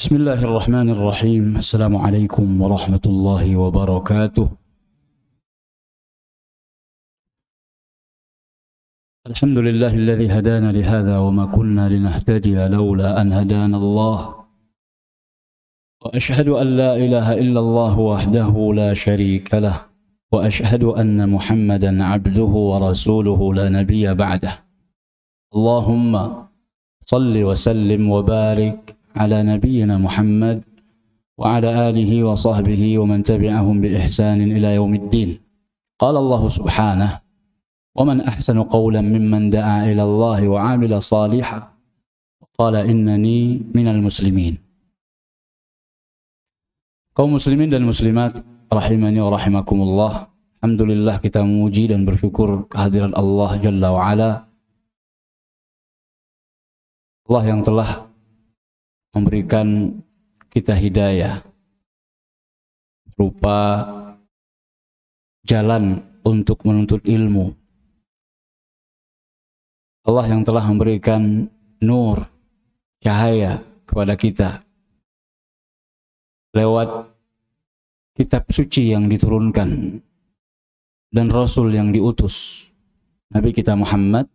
بسم الله الرحمن الرحيم. السلام عليكم ورحمة الله وبركاته. الحمد لله الذي هدانا لهذا وما كنا لنهتدي لولا أن هدانا الله، وأشهد أن لا إله إلا الله وحده لا شريك له، وأشهد أن محمدا عبده ورسوله لا نبي بعده. اللهم صل وسلم وبارك على نبينا محمد وعلى آله وصحبه ومن تبعهم بإحسان إلى يوم الدين. قال الله سبحانه: ومن أحسن قولا ممن دعا إلى الله وعمل صالحا قال إنني من المسلمين. Kaum muslimin dan muslimat rahimani wa rahimakumullah, alhamdulillah kita memuji dan bersyukur kehadiran Allah Jalla wa Ala, Allah yang telah memberikan kita hidayah berupa jalan untuk menuntut ilmu. Allah yang telah memberikan nur, cahaya kepada kita lewat kitab suci yang diturunkan dan Rasul yang diutus, Nabi kita Muhammad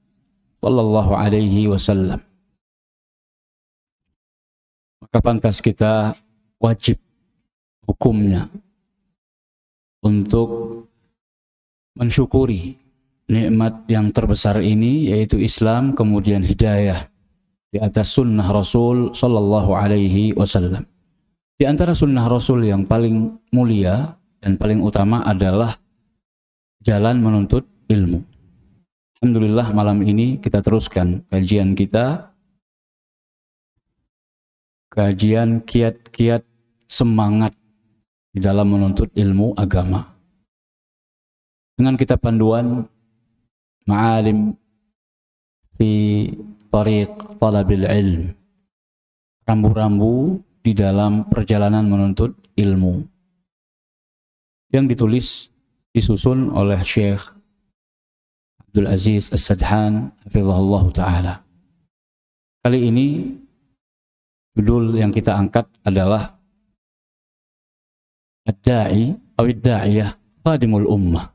sallallahu alaihi wasallam. Maka pantas kita wajib hukumnya untuk mensyukuri nikmat yang terbesar ini, yaitu Islam, kemudian hidayah di atas sunnah Rasul sallallahu alaihi wasallam. Di antara sunnah Rasul yang paling mulia dan paling utama adalah jalan menuntut ilmu. Alhamdulillah malam ini kita teruskan kajian kita, kajian kiat-kiat semangat di dalam menuntut ilmu agama, dengan kitab panduan Ma'alim fi Tariq Talabil Ilm, rambu-rambu di dalam perjalanan menuntut ilmu, yang ditulis, disusun oleh Syekh Abdul Aziz As-Sadhan hafizahullah ta'ala. Kali ini judul yang kita angkat adalah Ad-Da'i Awid-Da'iyah Khadimul Ummah.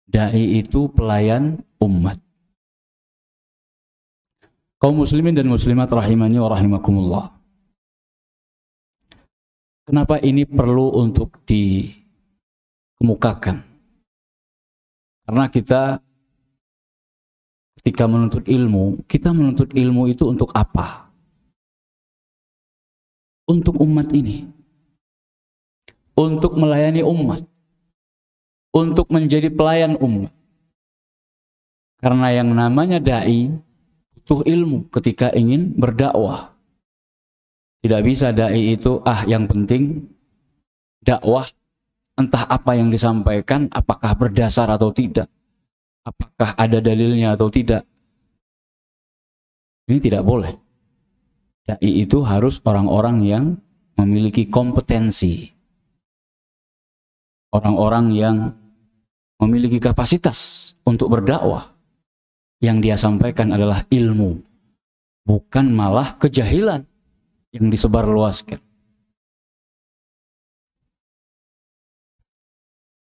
Da'i itu pelayan umat. Kaum muslimin dan muslimat rahimani wa rahimakumullah, kenapa ini perlu untuk dikemukakan? Karena kita ketika menuntut ilmu, kita menuntut ilmu itu untuk apa? Untuk umat ini, untuk melayani umat, untuk menjadi pelayan umat. Karena yang namanya da'i butuh ilmu ketika ingin berdakwah. Tidak bisa da'i itu yang penting dakwah, entah apa yang disampaikan apakah berdasar atau tidak, apakah ada dalilnya atau tidak. Ini tidak boleh. Da'i itu harus orang-orang yang memiliki kompetensi, orang-orang yang memiliki kapasitas untuk berdakwah. Yang dia sampaikan adalah ilmu, bukan malah kejahilan yang disebarluaskan.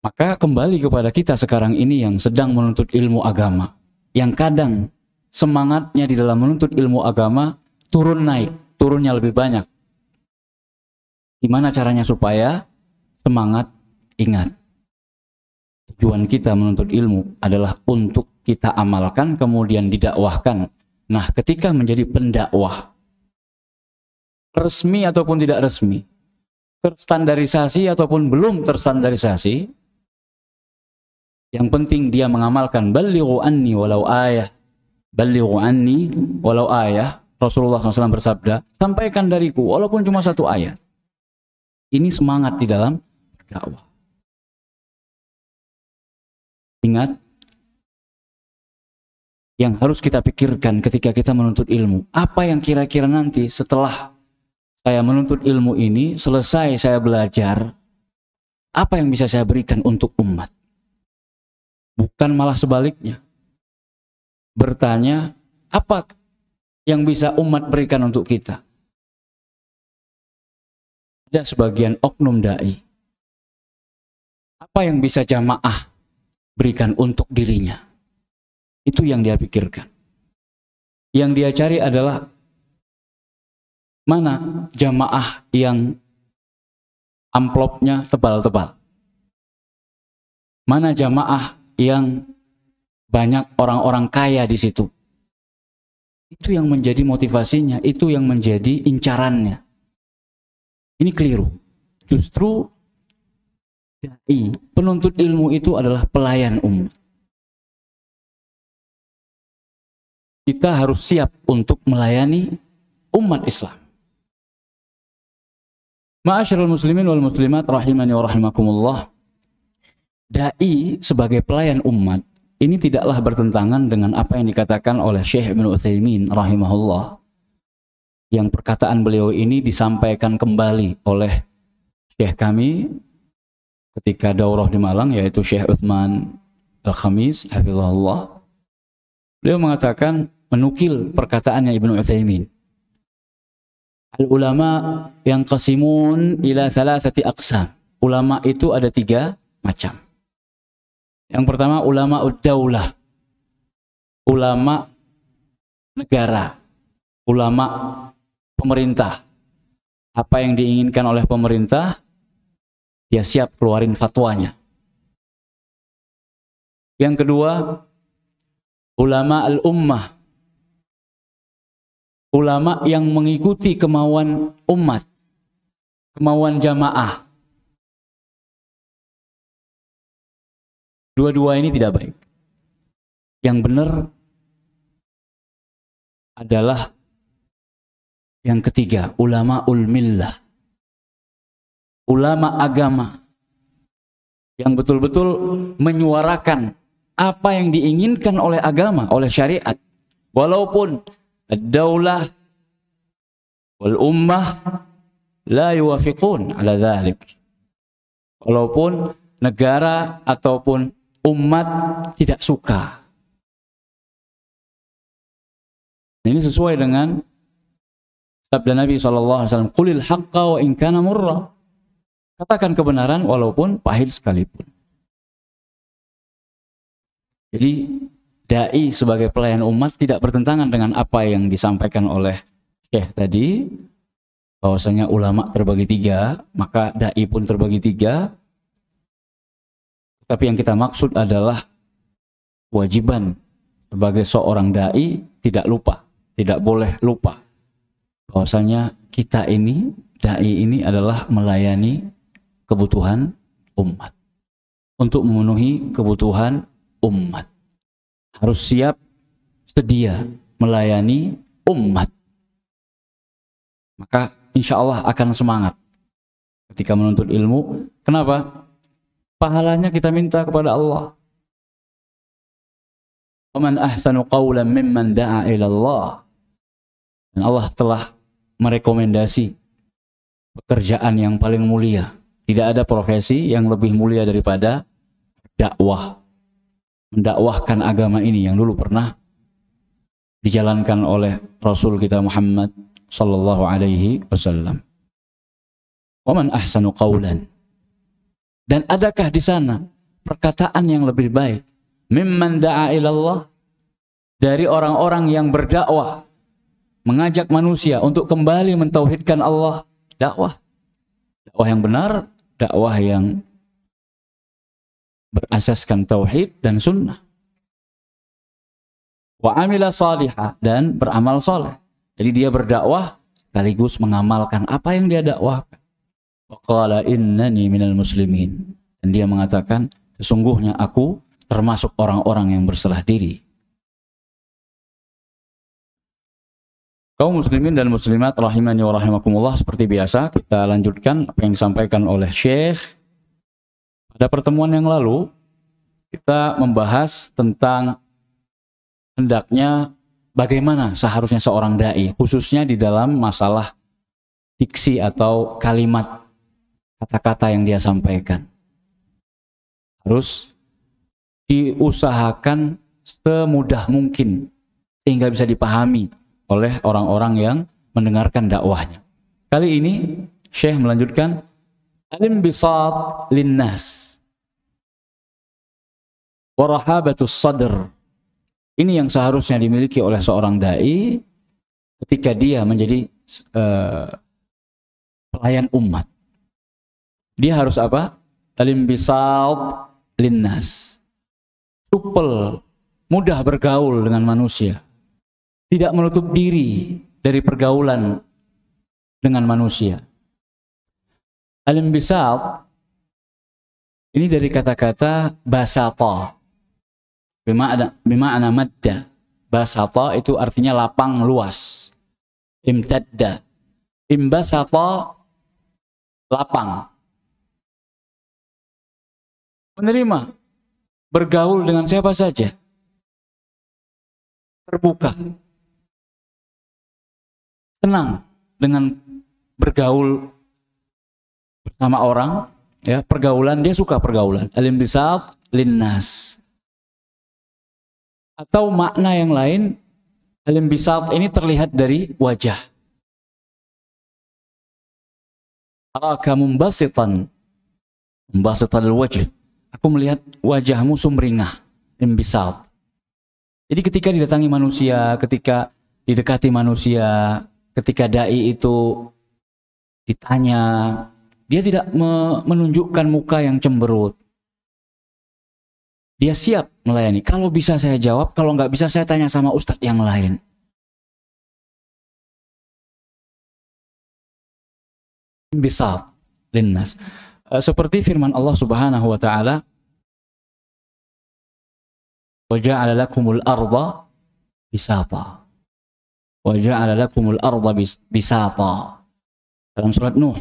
Maka kembali kepada kita sekarang ini yang sedang menuntut ilmu agama, yang kadang semangatnya di dalam menuntut ilmu agama turun naik, turunnya lebih banyak. Gimana caranya supaya semangat? Ingat, tujuan kita menuntut ilmu adalah untuk kita amalkan, kemudian didakwahkan. Nah, ketika menjadi pendakwah, resmi ataupun tidak resmi, terstandarisasi ataupun belum terstandarisasi, yang penting dia mengamalkan. Ballighu anni walau ayah, ballighu anni walau ayah. Rasulullah SAW bersabda, sampaikan dariku walaupun cuma satu ayat. Ini semangat di dalam dakwah. Ingat, yang harus kita pikirkan ketika kita menuntut ilmu, apa yang kira-kira nanti setelah saya menuntut ilmu ini, selesai saya belajar, apa yang bisa saya berikan untuk umat? Bukan malah sebaliknya. Bertanya, apa yang bisa umat berikan untuk kita? ada sebagian oknum dai, apa yang bisa jamaah berikan untuk dirinya? Itu yang dia pikirkan. Yang dia cari adalah mana jamaah yang amplopnya tebal-tebal. Mana jamaah yang banyak orang-orang kaya di situ. Itu yang menjadi motivasinya, itu yang menjadi incarannya. Ini keliru. Justru dai, penuntut ilmu itu adalah pelayan umat. Kita harus siap untuk melayani umat Islam. Ma'asyiral muslimin wal muslimat rahimani wa rahimakumullah. Dai sebagai pelayan umat ini tidaklah bertentangan dengan apa yang dikatakan oleh Syekh Ibnu Utsaimin rahimahullah. Yang perkataan beliau ini disampaikan kembali oleh Syekh kami ketika daurah di Malang, yaitu Syekh Utsman Al-Khamis hafizahullah. Beliau mengatakan, menukil perkataannya Ibnu Utsaimin. Al-ulama yang qasimun ila thalathati aqsam. Ulama itu ada 3 macam. Yang pertama ulama ud-daulah, ulama negara, ulama pemerintah. Apa yang diinginkan oleh pemerintah, dia siap keluarin fatwanya. Yang kedua ulama al-ummah, ulama yang mengikuti kemauan umat, kemauan jamaah. Dua-dua ini tidak baik. Yang benar adalah yang ketiga, ulama ul-millah, ulama agama, yang betul-betul menyuarakan apa yang diinginkan oleh agama, oleh syariat. Walaupun ad-daulah wal ummah la yuwafiqun ala dhalik. Walaupun negara ataupun umat tidak suka. Ini sesuai dengan sabda Nabi SAW, qulil haqqa wa in kana murra. Katakan kebenaran walaupun pahit sekalipun. Jadi dai sebagai pelayan umat tidak bertentangan dengan apa yang disampaikan oleh Syekh tadi, bahwasanya ulama terbagi 3, maka dai pun terbagi 3. Tapi yang kita maksud adalah kewajiban sebagai seorang dai tidak lupa, tidak boleh lupa bahwasanya kita ini, dai ini adalah melayani kebutuhan umat. Untuk memenuhi kebutuhan umat harus siap sedia melayani umat. Maka insya Allah akan semangat ketika menuntut ilmu. Kenapa? Pahalanya kita minta kepada Allah. Waman ahsanu qawlan mimman da'a ila Allah. Dan Allah telah merekomendasi pekerjaan yang paling mulia. Tidak ada profesi yang lebih mulia daripada dakwah. Mendakwahkan agama ini yang dulu pernah dijalankan oleh Rasul kita Muhammad sallallahu alaihi wasallam. Waman ahsanu qawlan. Dan adakah di sana perkataan yang lebih baik mimman da'a ilallah, dari orang-orang yang berdakwah mengajak manusia untuk kembali mentauhidkan Allah. Dakwah yang benar, dakwah yang berasaskan tauhid dan sunnah. Wa amila salihah, dan beramal soleh. Jadi dia berdakwah sekaligus mengamalkan apa yang dia dakwahkan. Wa qala innani minal muslimin, dan dia mengatakan sesungguhnya aku termasuk orang-orang yang berserah diri. Kaum muslimin dan muslimat rahimani wa rahimakumullah, seperti biasa kita lanjutkan apa yang disampaikan oleh Syekh. Pada pertemuan yang lalu kita membahas tentang hendaknya bagaimana seharusnya seorang dai, khususnya di dalam masalah diksi atau kalimat kata-kata yang dia sampaikan. Harus diusahakan semudah mungkin sehingga bisa dipahami oleh orang-orang yang mendengarkan dakwahnya. Kali ini Syekh melanjutkan, al-inbisat linnas wa rahabatus sadr. Ini yang seharusnya dimiliki oleh seorang dai ketika dia menjadi pelayan umat. Dia harus apa? Al-inbisat linnas. Supel, mudah bergaul dengan manusia. Tidak menutup diri dari pergaulan dengan manusia. Al-inbisat ini dari kata-kata basata. Bima'na madda. Basata itu artinya lapang luas. Imtadda. Imbasata lapang. Menerima, bergaul dengan siapa saja. Terbuka. Senang dengan bergaul bersama orang, ya, pergaulan, dia suka pergaulan. Al-inbisat linnas. Atau makna yang lain, al-inbisat ini terlihat dari wajah. Araka mumbasitan al-wajh. Aku melihat wajahmu sumringah, imbisat. Jadi ketika didatangi manusia, ketika didekati manusia, ketika dai itu ditanya, dia tidak menunjukkan muka yang cemberut. Dia siap melayani. Kalau bisa saya jawab, kalau nggak bisa saya tanya sama ustadz yang lain. Imbisat linnas. Seperti firman Allah Subhanahu wa taala, "Wa ja'ala lakumul arda bisata." Wa ja'ala lakumul arda bisata. Dalam surat Nuh.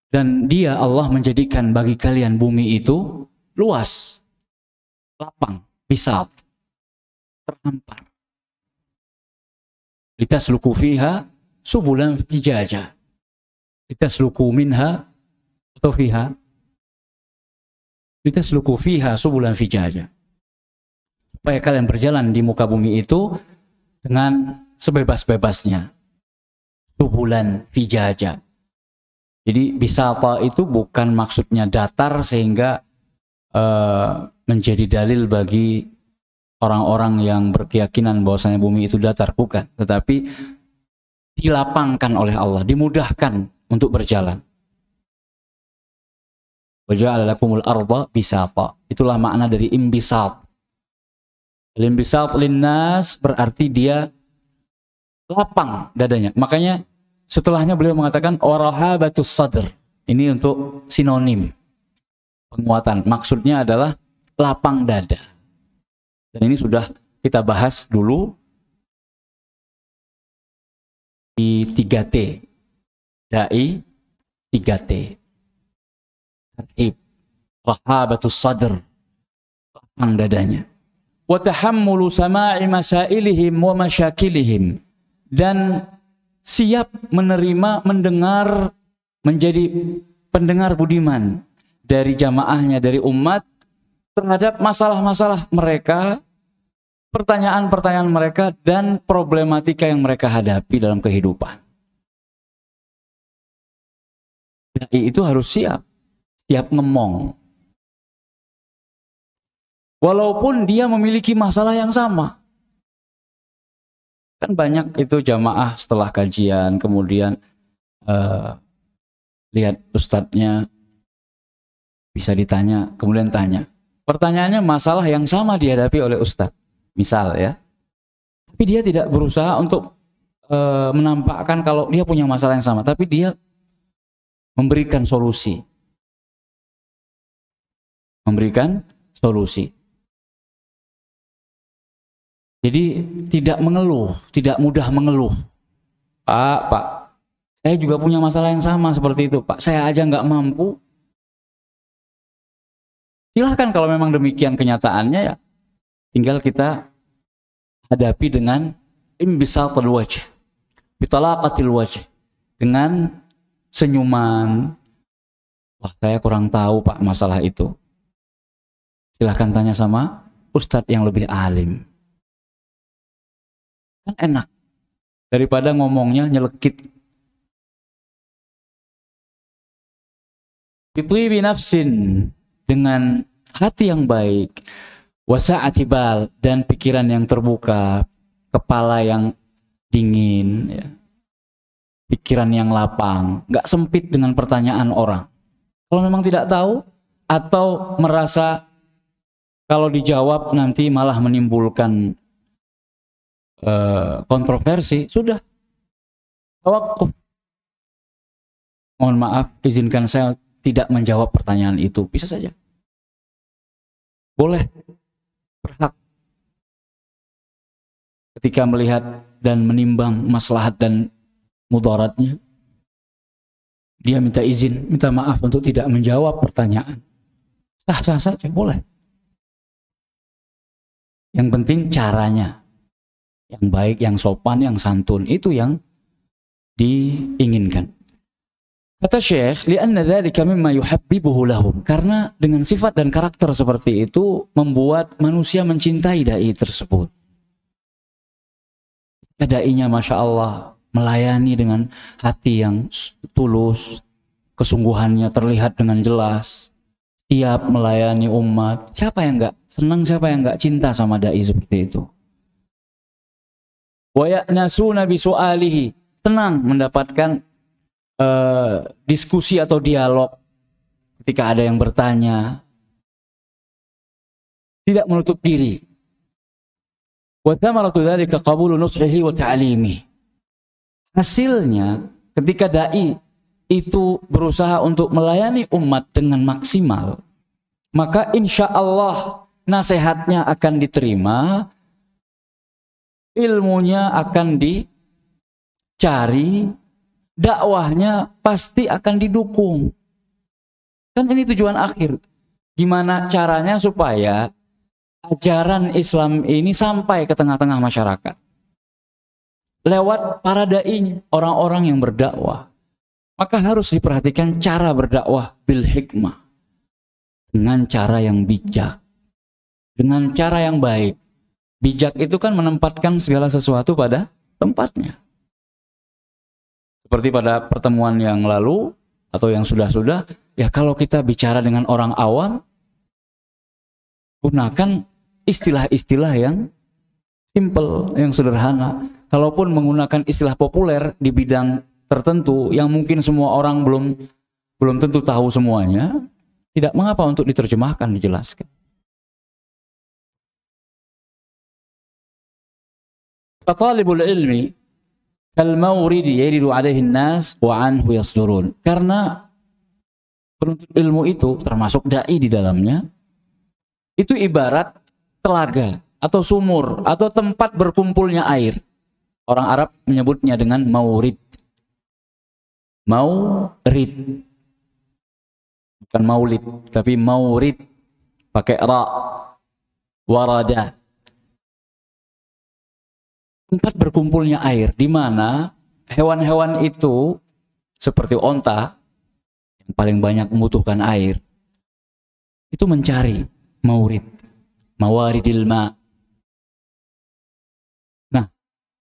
Dan dia Allah menjadikan bagi kalian bumi itu luas, lapang, bisat, terhampar. Litasluku fiha subulan fijaja. Litasluku minha atau fiha, litasluku fiha subulan fijaja, supaya kalian berjalan di muka bumi itu dengan sebebas-bebasnya. Subulan fijaja. Jadi bisata itu bukan maksudnya datar sehingga menjadi dalil bagi orang-orang yang berkeyakinan bahwasanya bumi itu datar, bukan, tetapi dilapangkan oleh Allah, dimudahkan untuk berjalan. Wa ja'ala lakumul arda bisata. Itulah makna dari imbisat. Imbisat linnas berarti dia lapang dadanya. Makanya setelahnya beliau mengatakan warahabatus sadr. Ini untuk sinonim penguatan. Maksudnya adalah lapang dada. Dan ini sudah kita bahas dulu di 3T. Dai 3T. Tarhib, rahabatus sadr, lapang dadanya. Wa tahammulu sama'i masailihim wa masyakilihim, dan siap menerima, mendengar, menjadi pendengar budiman dari jamaahnya, dari umat terhadap masalah-masalah mereka, pertanyaan-pertanyaan mereka, dan problematika yang mereka hadapi dalam kehidupan. Dai itu harus siap ngomong. Walaupun dia memiliki masalah yang sama. Kan banyak itu jamaah setelah kajian, kemudian lihat ustadznya bisa ditanya, kemudian tanya. Pertanyaannya masalah yang sama dihadapi oleh ustadz. Misal ya. Tapi dia tidak berusaha untuk menampakkan kalau dia punya masalah yang sama. Tapi dia memberikan solusi. Memberikan solusi. Jadi tidak mengeluh, tidak mudah mengeluh. Pak, saya juga punya masalah yang sama seperti itu, Pak. Saya aja nggak mampu. Silahkan kalau memang demikian kenyataannya, ya tinggal kita hadapi dengan imbisatul wajh, bitalaqatil wajh, dengan senyuman. Wah, saya kurang tahu Pak masalah itu. Silahkan tanya sama ustadz yang lebih alim. Kan enak daripada ngomongnya nyelekit. bithibi nafsin, dengan hati yang baik, wasa'ati bal, dan pikiran yang terbuka, kepala yang dingin, ya. Pikiran yang lapang, nggak sempit dengan pertanyaan orang. Kalau memang tidak tahu atau merasa kalau dijawab nanti malah menimbulkan kontroversi, sudah tawakuf. Mohon maaf, izinkan saya tidak menjawab pertanyaan itu. Bisa saja. Boleh. Berhak. Ketika melihat dan menimbang maslahat dan mudaratnya, dia minta izin, minta maaf untuk tidak menjawab pertanyaan. Sah-sah saja, boleh. Yang penting caranya yang baik, yang sopan, yang santun, itu yang diinginkan. Kata Syekh, li'anna dzalika mimma yuhabbibuhu lahum, karena dengan sifat dan karakter seperti itu membuat manusia mencintai dai tersebut. Dai-nya Masya Allah melayani dengan hati yang tulus, kesungguhannya terlihat dengan jelas, siap melayani umat. Siapa yang enggak senang, siapa yang enggak cinta sama dai seperti itu? Wa ya'nasuna bi su'alihi, senang mendapatkan diskusi atau dialog ketika ada yang bertanya, tidak menutup diri. Wa thamaratu dzalika qabulu nushihi wa ta'limi. Hasilnya ketika dai itu berusaha untuk melayani umat dengan maksimal, maka insya Allah nasihatnya akan diterima, ilmunya akan dicari, dakwahnya pasti akan didukung. Kan ini tujuan akhir. Gimana caranya supaya ajaran Islam ini sampai ke tengah-tengah masyarakat? Lewat para dai, orang-orang yang berdakwah. Maka harus diperhatikan cara berdakwah bil hikmah, dengan cara yang bijak, dengan cara yang baik. Bijak itu kan menempatkan segala sesuatu pada tempatnya. Seperti pada pertemuan yang lalu atau yang sudah-sudah, ya kalau kita bicara dengan orang awam, gunakan istilah-istilah yang simple, yang sederhana. Kalaupun menggunakan istilah populer di bidang tertentu yang mungkin semua orang belum tentu tahu semuanya, tidak mengapa untuk diterjemahkan, dijelaskan. Fatalibul ilmi kal mawridi yaridu alaihi nas wa anhu yasdurun. Karena penuntut ilmu itu termasuk dai di dalamnya, itu ibarat telaga atau sumur atau tempat berkumpulnya air. Orang Arab menyebutnya dengan maurid. Maurid. Bukan maulid, tapi maurid. Pakai ra. Warada. Tempat berkumpulnya air, di mana hewan-hewan itu seperti onta yang paling banyak membutuhkan air, itu mencari maurid. Mawaridil ma.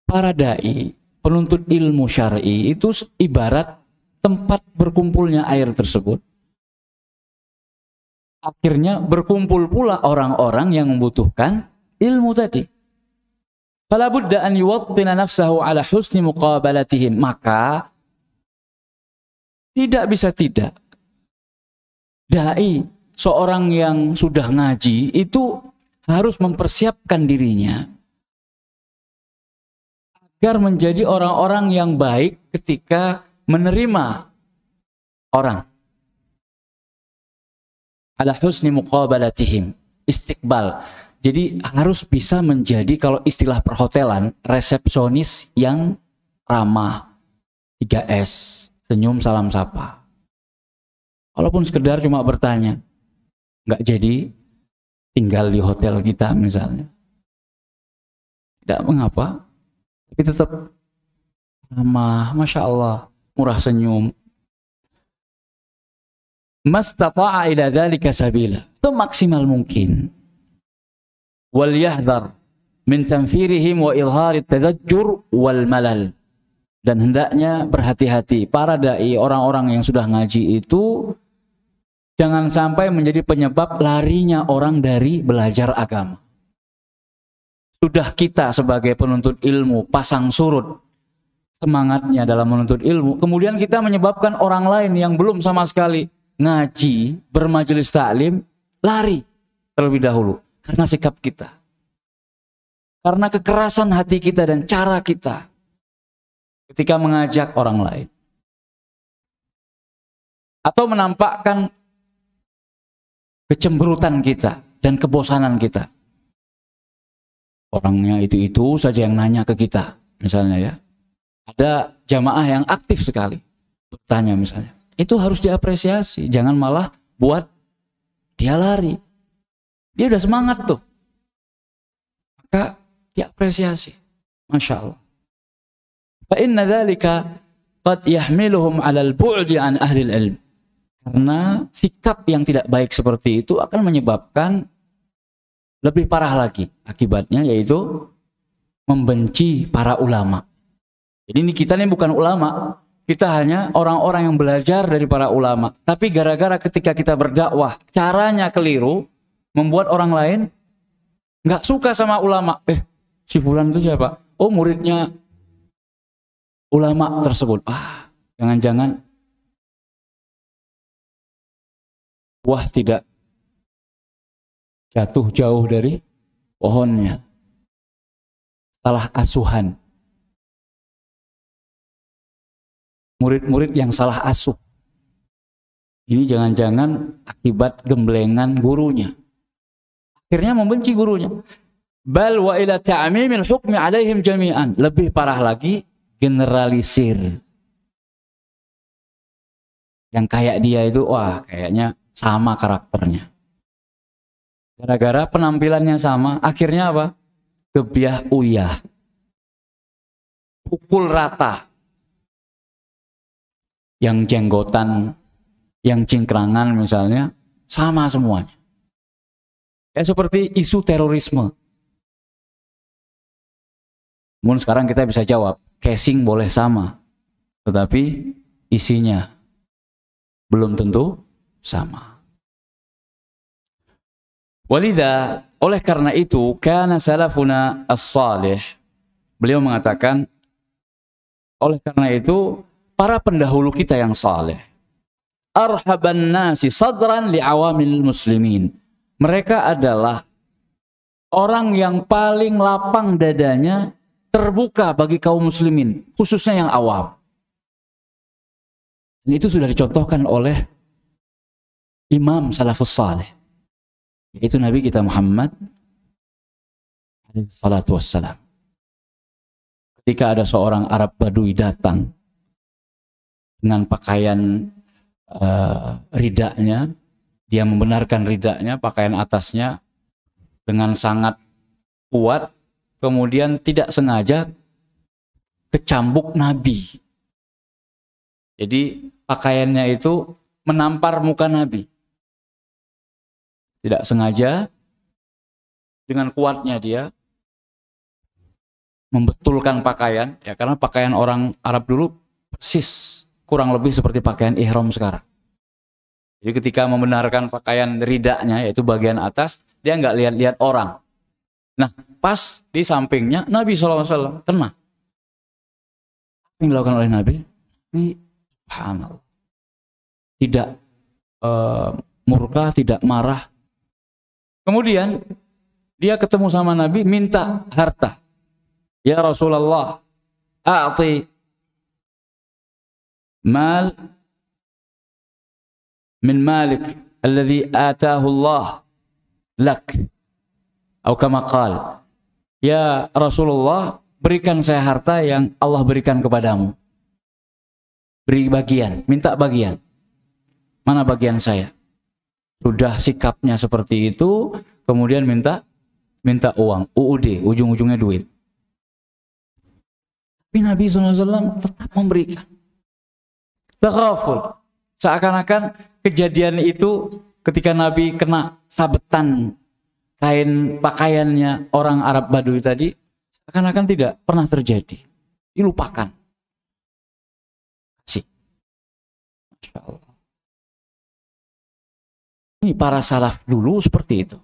Para dai, penuntut ilmu syar'i itu ibarat tempat berkumpulnya air tersebut. Akhirnya berkumpul pula orang-orang yang membutuhkan ilmu tadi. Fala budda an yuwattina nafsahu ala husni muqabalatihim. Maka tidak bisa tidak, dai, seorang yang sudah ngaji itu harus mempersiapkan dirinya agar menjadi orang-orang yang baik ketika menerima orang. Ala husni muqabalatihim, istiqbal. Jadi harus bisa menjadi, kalau istilah perhotelan, resepsionis yang ramah, 3S, senyum salam sapa. Walaupun sekedar cuma bertanya, nggak jadi tinggal di hotel kita misalnya, tidak mengapa. Tapi tetap ramah, Masya Allah, murah senyum. Mastata'a ila dzalika sabila, itu maksimal mungkin. Wal yahdhar min tanfirihim wa ilhari tadajjur wal malal. Dan hendaknya berhati-hati para dai, orang-orang yang sudah ngaji itu Jangan sampai menjadi penyebab larinya orang dari belajar agama. Sudah kita sebagai penuntut ilmu pasang surut semangatnya dalam menuntut ilmu, kemudian kita menyebabkan orang lain yang belum sama sekali ngaji, bermajelis taklim, lari terlebih dahulu karena sikap kita. Karena kekerasan hati kita dan cara kita ketika mengajak orang lain. Atau menampakkan kecemberutan kita dan kebosanan kita. Orangnya itu saja yang nanya ke kita, misalnya ya. Ada jamaah yang aktif sekali bertanya misalnya. Itu harus diapresiasi, jangan malah buat dia lari. Dia udah semangat tuh. Maka diapresiasi. Masya Allah. Fa inna dzalika qad yahmiluhum 'ala al-bu'di an ahli al-ilm. Karena sikap yang tidak baik seperti itu akan menyebabkan lebih parah lagi akibatnya, yaitu membenci para ulama. Jadi kita ini bukan ulama, kita hanya orang-orang yang belajar dari para ulama. Tapi gara-gara ketika kita berdakwah, caranya keliru, membuat orang lain nggak suka sama ulama. Si fulan itu siapa? Oh, muridnya ulama tersebut. Jangan-jangan buah tidak jatuh jauh dari pohonnya. Salah asuhan. Murid-murid yang salah asuh. Ini jangan-jangan akibat gemblengan gurunya. Akhirnya membenci gurunya. Bal wa ila ta'mimil hukmi alaihim jami'an. Lebih parah lagi, generalisir. Yang kayak dia itu, kayaknya sama karakternya. Gara-gara penampilannya sama, akhirnya apa? Gebiah uyah. Pukul rata. Yang jenggotan, yang cingkrangan misalnya, sama semuanya. Kayak seperti isu terorisme. Namun sekarang kita bisa jawab, casing boleh sama. Tetapi isinya belum tentu sama. Walidha, oleh karena itu, kana salafuna as-salih. Beliau mengatakan, oleh karena itu, para pendahulu kita yang saleh, arhaban nasi sadran li'awamil muslimin. Mereka adalah orang yang paling lapang dadanya, terbuka bagi kaum muslimin, khususnya yang awam. Dan itu sudah dicontohkan oleh Imam Salafus Saleh, yaitu Nabi kita Muhammad sallallahu wassalam. Ketika ada seorang Arab Badui datang dengan pakaian ridaknya, dia membenarkan ridaknya, pakaian atasnya dengan sangat kuat, kemudian tidak sengaja kecambuk Nabi. Jadi pakaiannya itu menampar muka Nabi. Tidak sengaja, dengan kuatnya dia membetulkan pakaian, ya, karena pakaian orang Arab dulu persis kurang lebih seperti pakaian ihram sekarang. Jadi ketika membenarkan pakaian ridaknya, yaitu bagian atas, dia nggak lihat-lihat orang. Nah, pas di sampingnya Nabi SAW kena. Apa yang dilakukan oleh Nabi? Nabi, subhanallah, tidak murka, tidak marah. Kemudian dia ketemu sama Nabi, minta harta. Ya Rasulullah, a'ti mal min malik alladhi atahu Allah lak. Atau kama qala, ya Rasulullah, berikan saya harta yang Allah berikan kepadamu. Beri bagian, minta bagian. Mana bagian saya? Sudah sikapnya seperti itu, kemudian minta uang, UUD, ujung-ujungnya duit. Tapi Nabi SAW tetap memberikan. Taghaful. Seakan-akan kejadian itu ketika Nabi kena sabetan kain pakaiannya orang Arab Badui tadi, seakan-akan tidak pernah terjadi. Dilupakan. Masya Allah. Ini para salaf dulu seperti itu.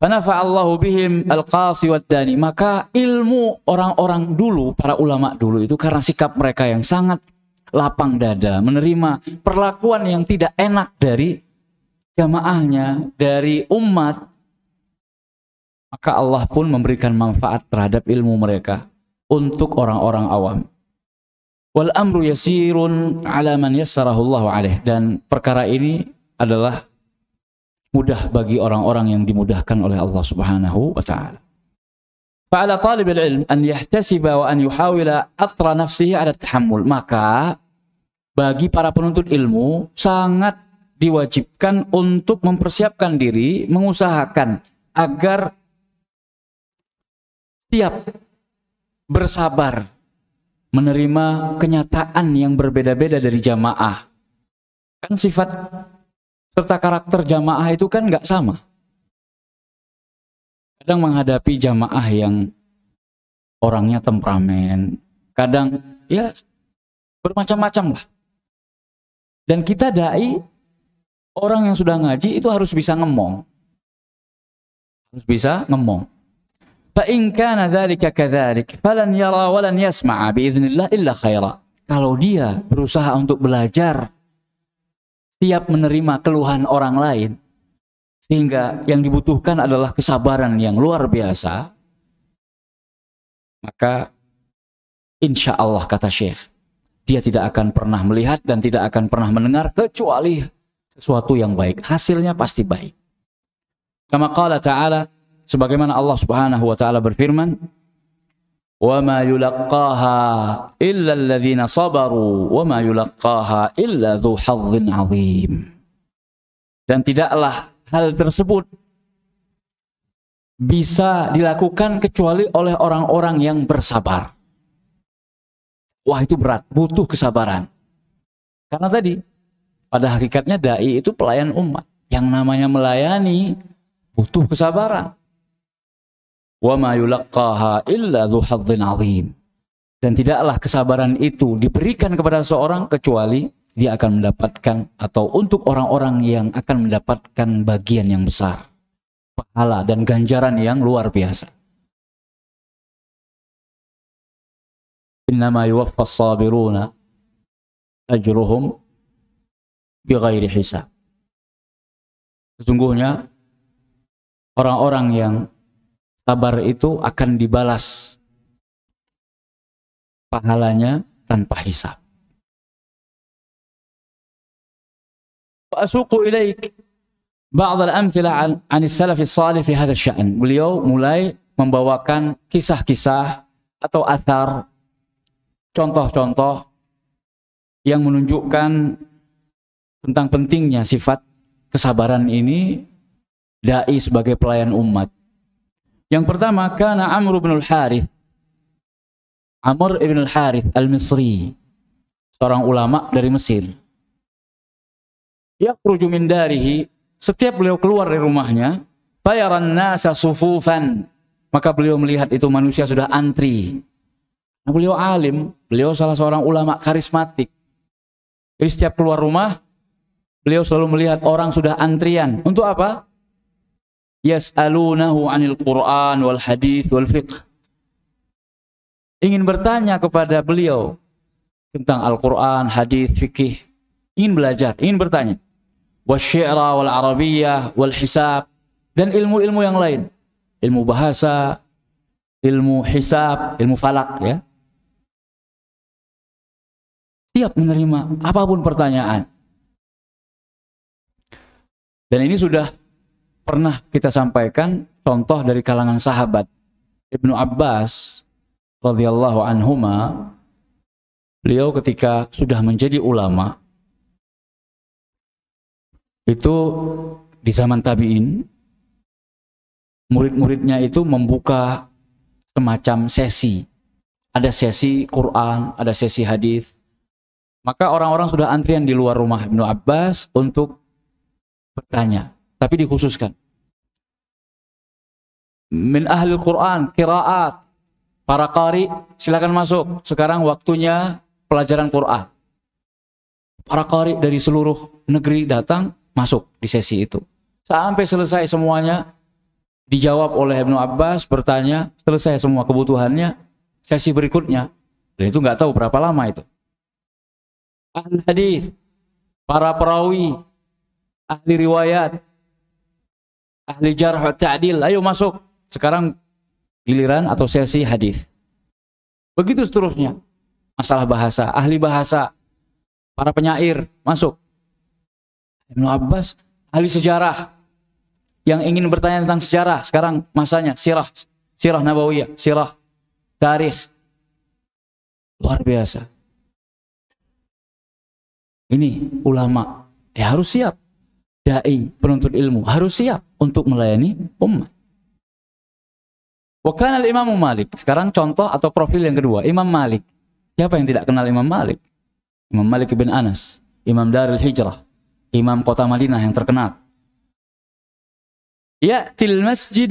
Fanafa'allahu bihim al-qasi wad-dani. Maka ilmu orang-orang dulu, para ulama dulu itu karena sikap mereka yang sangat lapang dada, menerima perlakuan yang tidak enak dari jamaahnya, dari umat, maka Allah pun memberikan manfaat terhadap ilmu mereka untuk orang-orang awam. Wal amru yasirun ala man yassarahu Allah alaih. Dan perkara ini adalah mudah bagi orang-orang yang dimudahkan oleh Allah Subhanahu wa taala. Fa'ala talib al-ilm an yahtasiba wa an yuhawila atra nafsihi ala tahammul. Maka bagi para penuntut ilmu sangat diwajibkan untuk mempersiapkan diri, mengusahakan agar siap bersabar menerima kenyataan yang berbeda-beda dari jamaah. Kan sifat serta karakter jamaah itu kan nggak sama. Kadang menghadapi jamaah yang orangnya temperamen, kadang ya bermacam-macam lah. Dan kita dai, orang yang sudah ngaji itu harus bisa ngomong. Harus bisa ngomong. Fa in kana dzalika kadzalik falan yara wa lan yasma'a bi idznillah illa khaira. Kalau dia berusaha untuk belajar, siap menerima keluhan orang lain, sehingga yang dibutuhkan adalah kesabaran yang luar biasa, maka insya Allah, kata Syekh, dia tidak akan pernah melihat dan tidak akan pernah mendengar kecuali sesuatu yang baik. Hasilnya pasti baik. Kama qala ta'ala, sebagaimana Allah Subhanahu wa taala berfirman, "Wa ma yulaqqaha illa alladhina sabaru wa ma yulaqqaha illa dzu hazzin 'adzim." Dan tidaklah hal tersebut bisa dilakukan kecuali oleh orang-orang yang bersabar. Wah, itu berat, butuh kesabaran. Karena tadi pada hakikatnya dai itu pelayan umat. Yang namanya melayani butuh kesabaran. Wa ma yulaqqaha illa dzu hazzin 'adzim. Dan tidaklah kesabaran itu diberikan kepada seorang kecuali dia akan mendapatkan, atau untuk orang-orang yang akan mendapatkan bagian yang besar, pahala dan ganjaran yang luar biasa. Innama yuwaffas sabiruna ajruhum bighairi hisab. Sesungguhnya orang-orang yang sabar itu akan dibalas pahalanya tanpa hisab. Wa asuqu ilaik ba'd al-amthila 'an as-salaf as-salih fi hadha asy-sya'n. Beliau mulai membawakan kisah-kisah atau athar, contoh-contoh yang menunjukkan tentang pentingnya sifat kesabaran ini dai sebagai pelayan umat. Yang pertama, kana Amr bin al-Harith. Amr ibn al-Harith al-Misri, seorang ulama dari Mesir. Yakhruju min darihi, setiap beliau keluar dari rumahnya, fayaran nasa sufufan, maka beliau melihat itu manusia sudah antri. Nah, beliau alim, beliau salah seorang ulama karismatik. Jadi setiap keluar rumah, beliau selalu melihat orang sudah antrian. Untuk apa? Yas'alunahu 'anil Qur'an wal hadits wal fiqh. Ingin bertanya kepada beliau tentang Al-Qur'an, hadis, fikih. Ingin belajar, ingin bertanya. Wasyi'ra wal arabiyyah wal hisab, dan ilmu-ilmu yang lain. Ilmu bahasa, ilmu hisab, ilmu falak, ya. Siap menerima apapun pertanyaan. Dan ini sudah pernah kita sampaikan contoh dari kalangan sahabat. Ibnu Abbas radhiyallahu anhuma, beliau ketika sudah menjadi ulama, itu di zaman tabi'in, murid-muridnya itu membuka semacam sesi. Ada sesi Quran, ada sesi hadis. Maka orang-orang sudah antrian di luar rumah Ibnu Abbas untuk bertanya. Tapi dikhususkan, min ahli Quran, qiraat, para qari silakan masuk. Sekarang waktunya pelajaran Quran. Para qari dari seluruh negeri datang, masuk di sesi itu. Sampai selesai semuanya, dijawab oleh Ibnu Abbas, bertanya, selesai semua kebutuhannya, sesi berikutnya. Dan itu nggak tahu berapa lama itu. Ahli hadis, para perawi, ahli riwayat, ahli jarh wa ta'dil, ayo masuk. Sekarang giliran atau sesi hadis. Begitu seterusnya. Masalah bahasa, ahli bahasa, para penyair, masuk. Ibnu Abbas, ahli sejarah, yang ingin bertanya tentang sejarah, sekarang masanya sirah nabawiyah, sirah, tarikh. Luar biasa. Ini ulama, harus siap. Dai, penuntut ilmu, harus siap untuk melayani umat. Wa kana al-Imam Malik. Sekarang contoh atau profil yang kedua, Imam Malik. Siapa yang tidak kenal Imam Malik? Imam Malik bin Anas, Imam Darul Hijrah, Imam kota Madinah yang terkenal. Ya'til masjid,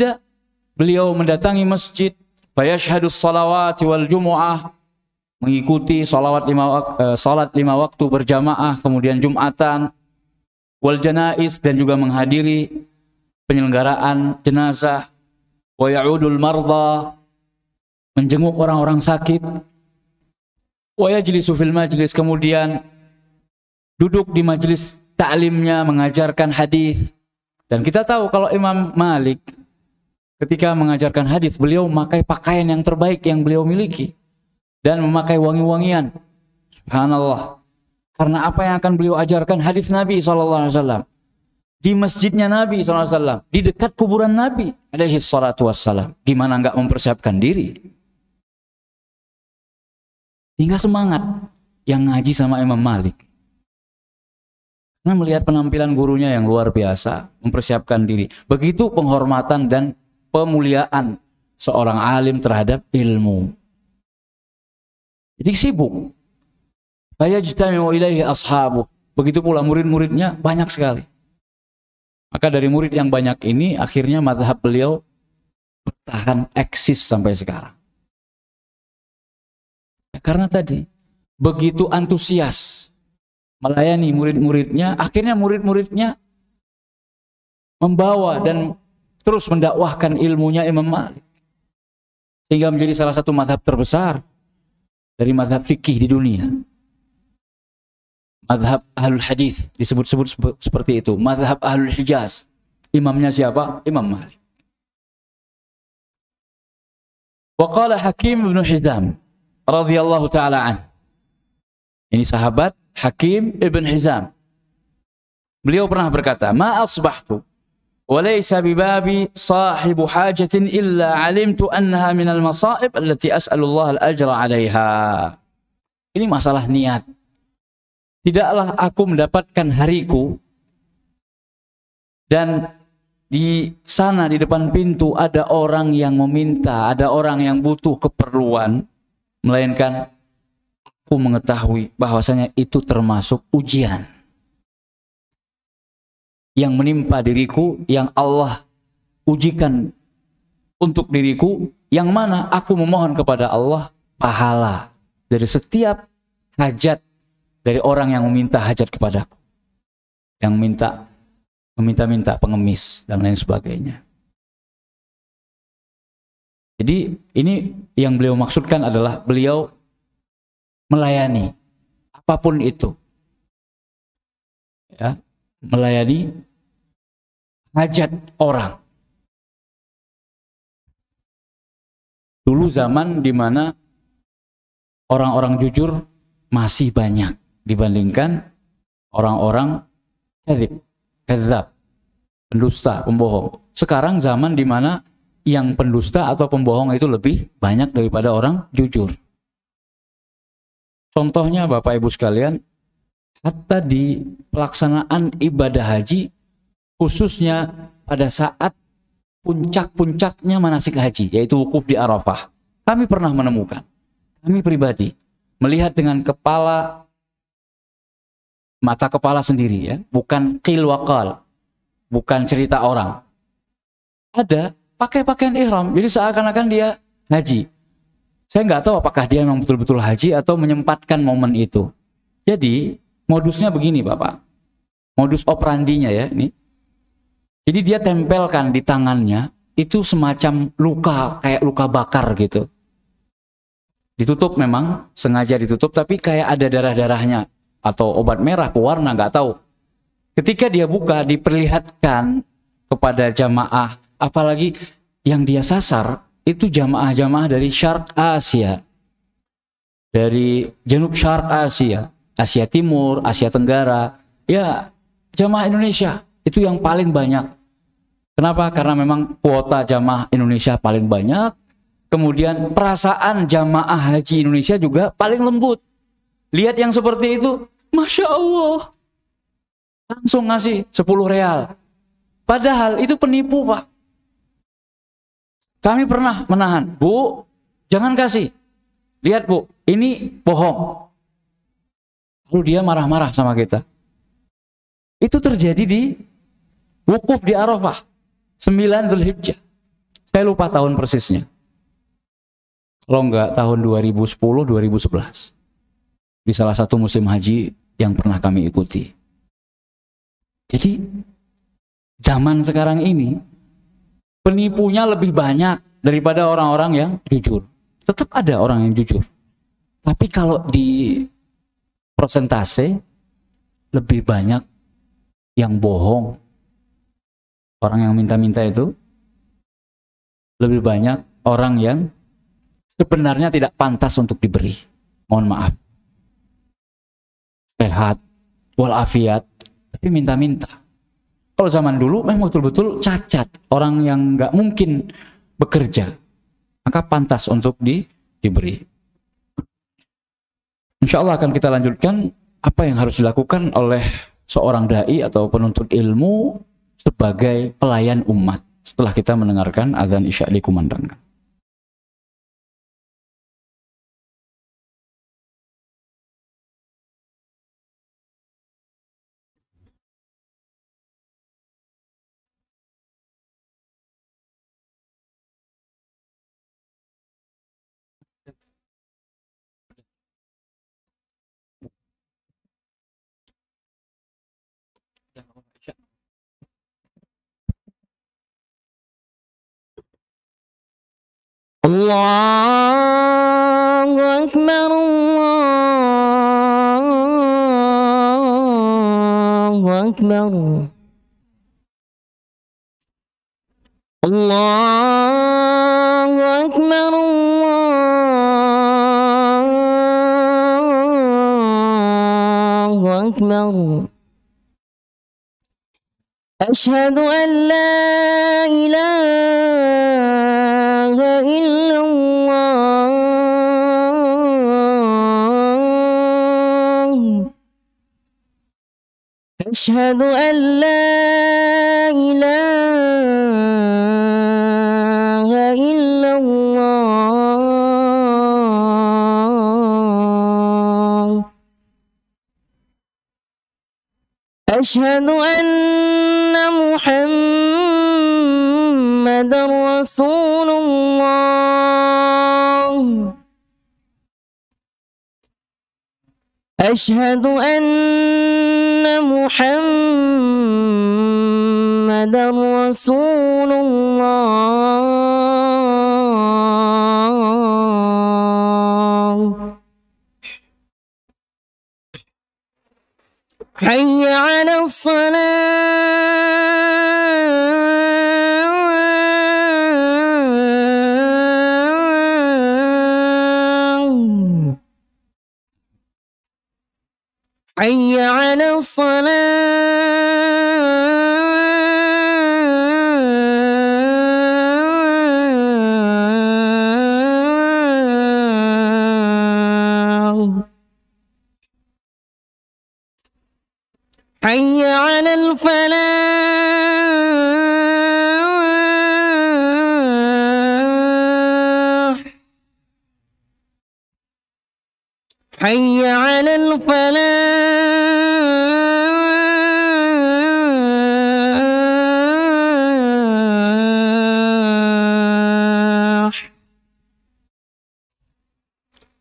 beliau mendatangi masjid, fayashhadus salawati wal jumu'ah, mengikuti salat 5 waktu berjamaah, kemudian Jumatan, wal janaiz, dan juga menghadiri penyelenggaraan jenazah, wa ya'udul marda, menjenguk orang-orang sakit, wa yajlisu fil majlis, kemudian duduk di majlis ta'limnya, mengajarkan hadis. Dan kita tahu kalau Imam Malik ketika mengajarkan hadis, beliau memakai pakaian yang terbaik yang beliau miliki dan memakai wangi-wangian. Subhanallah. Karena apa yang akan beliau ajarkan? Hadis Nabi SAW. Di masjidnya Nabi SAW. Di dekat kuburan Nabi alaihi salatu wassalam. Gimana enggak mempersiapkan diri? Hingga semangat yang ngaji sama Imam Malik. Karena melihat penampilan gurunya yang luar biasa. Mempersiapkan diri. Begitu penghormatan dan pemuliaan seorang alim terhadap ilmu. Jadi sibuk. Fayajtami'u ilaihi ashabuh. Begitu pula murid-muridnya banyak sekali. Maka dari murid yang banyak ini akhirnya mazhab beliau bertahan eksis sampai sekarang. Ya, karena tadi begitu antusias melayani murid-muridnya, akhirnya murid-muridnya membawa dan terus mendakwahkan ilmunya Imam Malik. Sehingga menjadi salah satu mazhab terbesar dari mazhab fikih di dunia. Mazhab Ahlul Hadis disebut-sebut seperti itu. Mazhab Ahlul Hijaz. Imamnya siapa? Imam Malik. Wa qala Hakim bin Hizam radhiyallahu taala an. Ini sahabat Hakim ibn Hizam. Beliau pernah berkata, "Ma asbahtu wa laysa bibabi sahibu hajatin illa alimtu annaha minal masaib allati as'alullah al-ajra 'alaiha." Ini masalah niat. Tidaklah aku mendapatkan hariku dan di sana di depan pintu ada orang yang meminta, ada orang yang butuh keperluan, melainkan aku mengetahui bahwasanya itu termasuk ujian yang menimpa diriku, yang Allah ujikan untuk diriku, yang mana aku memohon kepada Allah pahala dari setiap hajat dari orang yang meminta hajat kepadaku, yang meminta pengemis dan lain sebagainya. Jadi ini yang beliau maksudkan adalah beliau melayani apapun itu, ya, melayani hajat orang. Dulu zaman di mana orang-orang jujur masih banyak dibandingkan orang-orang kadzab, pendusta, pembohong. Sekarang zaman di mana yang pendusta atau pembohong itu lebih banyak daripada orang jujur. Contohnya Bapak Ibu sekalian, hatta di pelaksanaan ibadah haji, khususnya pada saat puncak-puncaknya manasik haji, yaitu wukuf di Arafah, kami pernah menemukan, kami pribadi melihat dengan mata kepala sendiri, ya, bukan qil wa qal, bukan cerita orang. Ada pakai pakaian ihram, jadi seakan-akan dia haji. Saya nggak tahu apakah dia memang betul-betul haji atau menyempatkan momen itu. Jadi modusnya begini Bapak, modus operandinya ya ini. Jadi dia tempelkan di tangannya itu semacam luka, kayak luka bakar gitu. Ditutup memang, sengaja ditutup, tapi kayak ada darah-darahnya. Atau obat merah, pewarna, nggak tahu. Ketika dia buka, diperlihatkan kepada jamaah, apalagi yang dia sasar, itu jamaah-jamaah dari Syarq Asia. Dari Janub Syarq Asia, Asia Timur, Asia Tenggara. Ya, jamaah Indonesia, itu yang paling banyak. Kenapa? Karena memang kuota jamaah Indonesia paling banyak. Kemudian perasaan jamaah haji Indonesia juga paling lembut. Lihat yang seperti itu, Masya Allah. Langsung ngasih 10 real. Padahal itu penipu, Pak. Kami pernah menahan. Bu, jangan kasih. Lihat, Bu, ini bohong. Lalu dia marah-marah sama kita. Itu terjadi di wukuf di Arafah. 9 Dzulhijjah. Saya lupa tahun persisnya. Kalau enggak tahun 2010-2011. Di salah satu musim haji yang pernah kami ikuti. Jadi zaman sekarang ini penipunya lebih banyak daripada orang-orang yang jujur. Tetap ada orang yang jujur. Tapi kalau di persentase lebih banyak yang bohong. Orang yang minta-minta itu lebih banyak orang yang sebenarnya tidak pantas untuk diberi. Mohon maaf. Sehat, walafiat, tapi minta-minta. Kalau zaman dulu memang betul-betul cacat. Orang yang nggak mungkin bekerja. Maka pantas untuk diberi. Insya Allah akan kita lanjutkan apa yang harus dilakukan oleh seorang da'i atau penuntut ilmu sebagai pelayan umat setelah kita mendengarkan azan Isya dikumandangkan. Allahu Akbar, Allahu Akbar. Allahu Akbar, Allahu Akbar. Asyhadu an la ilaha illallah. Asyhadu an la ilaha illallah. Asyhadu anna Muhammadar Rasulullah. Asyhadu anna Muhammadar Rasulullah. Hayya 'alas salah. Hayya 'alas salah. حي على الفلاح. حي على الفلاح.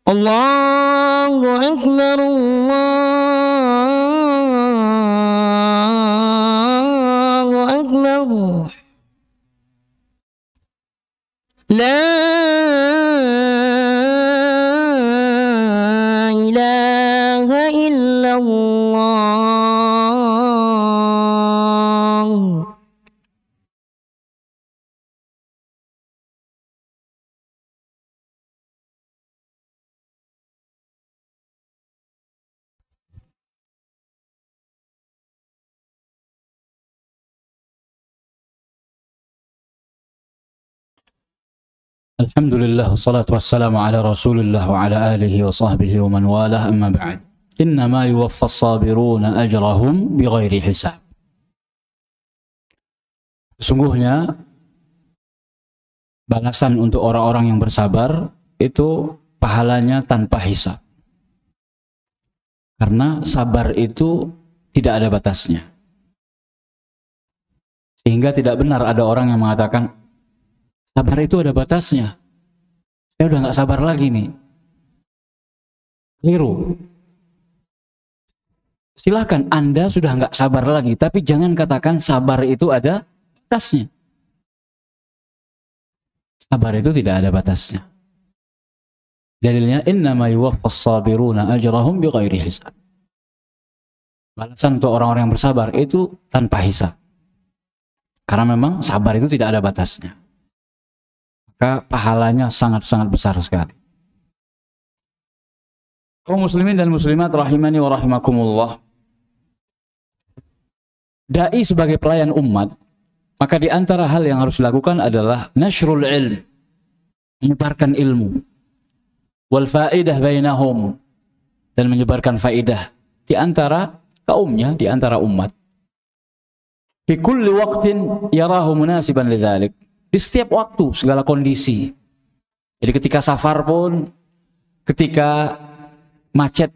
الله أكبر، الله لا إله إلا الله. Alhamdulillah, wassalatu wassalamu ala rasulillah wa ala alihi wa sahbihi wa man walah, amma ba'd. Innama yuwaffas sabiruna ajrahum bighairi hisab. Sesungguhnya balasan untuk orang-orang yang bersabar itu pahalanya tanpa hisab. Karena sabar itu tidak ada batasnya. Sehingga tidak benar ada orang yang mengatakan sabar itu ada batasnya. Saya udah nggak sabar lagi nih. Keliru. Silakan Anda sudah nggak sabar lagi, tapi jangan katakan sabar itu ada batasnya. Sabar itu tidak ada batasnya. Dalilnya innama yuwaffas sabiruna ajrahum bighairi hisab. Balasan untuk orang-orang yang bersabar itu tanpa hisab. Karena memang sabar itu tidak ada batasnya. Maka pahalanya sangat-sangat besar sekali. Kaum muslimin dan muslimat rahimani wa rahimakumullah. Dai sebagai pelayan umat, maka di antara hal yang harus dilakukan adalah nasyrul ilm, menyebarkan ilmu, wal faidah bainahum, dan menyebarkan faidah di antara kaumnya, di antara umat. Fi kulli waqtin yarahu munasiban lidzalik. Di setiap waktu, segala kondisi. Jadi ketika safar pun, ketika macet